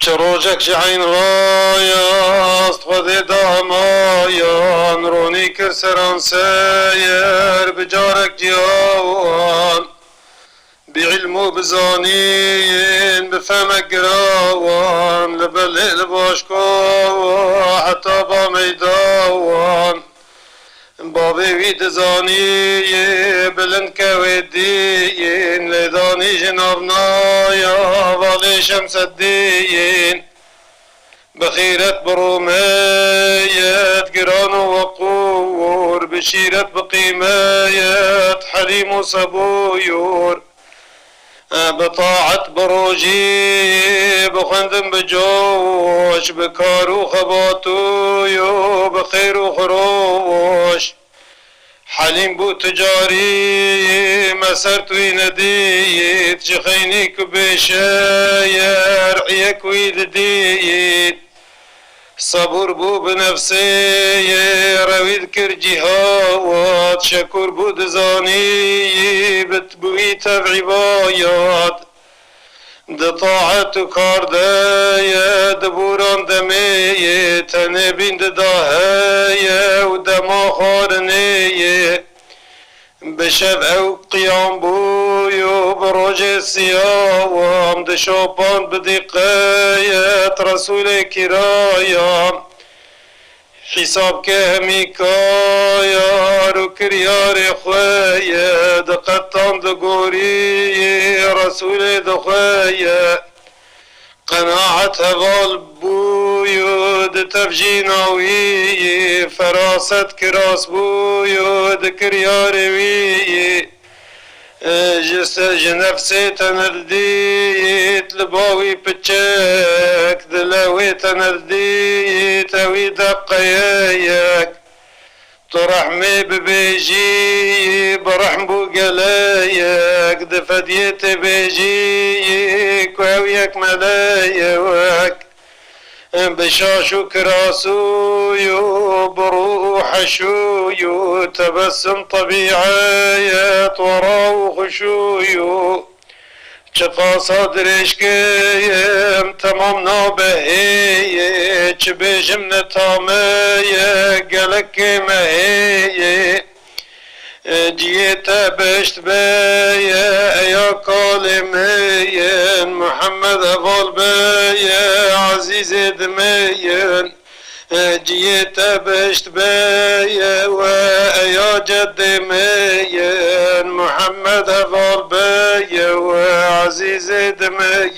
چروجک جعین غایست خود دامایان رونی کر سران سیر بجارک جیاوان بعلم و بزانین بفهمك قراوان لبليل باشكو حتى با ميداوان بابي ويد زاني بلند كويدين لداني جنابنا يا والي شمس الدين بخيرة بروميات قران وقور بشيرة بقيمايات حليم وصبويور بطاعة بروجي بخندم بجوش بكارو خباتو يو بخير وخروش حليم بو تجاري مسرت وينديت جخينيك بشاير عيك ويدديت صبر بو بنفسي رويد كرجي هاوات شكور بو دزاني بتبوي تبعي بايات دطاعت كاردايا دبوران دمي تنبين دداهايا ودما خارني بشب او قيام بويو بروج الصيام دشوبان بدقايات رسول كرايام حساب كهميكايا ركريار خوايا دقتان دقوري رسول دخوايا قناعة هبال بويو دتفجيناوي فراسة كراس بويو دكرياروي جسج نفسي تنرديت لباوي بتشاك دلاوي تنرديت اوي دقياياك ترحمي ببيجي برحم بو قلاياك دفديت بيجي كواويك ملاياك بشاشو كراسويو بروح شويو تبسم طبيعيات وراو خشويو چقا صادرش كيم تمام نابهي چبجم نتامي قلق مهي جيت بشت بيا يا كالمين محمد أفضل بيا عزيز دمين جيت بشت بيا ويا جد مين محمد أفضل بيا وعزيز دمين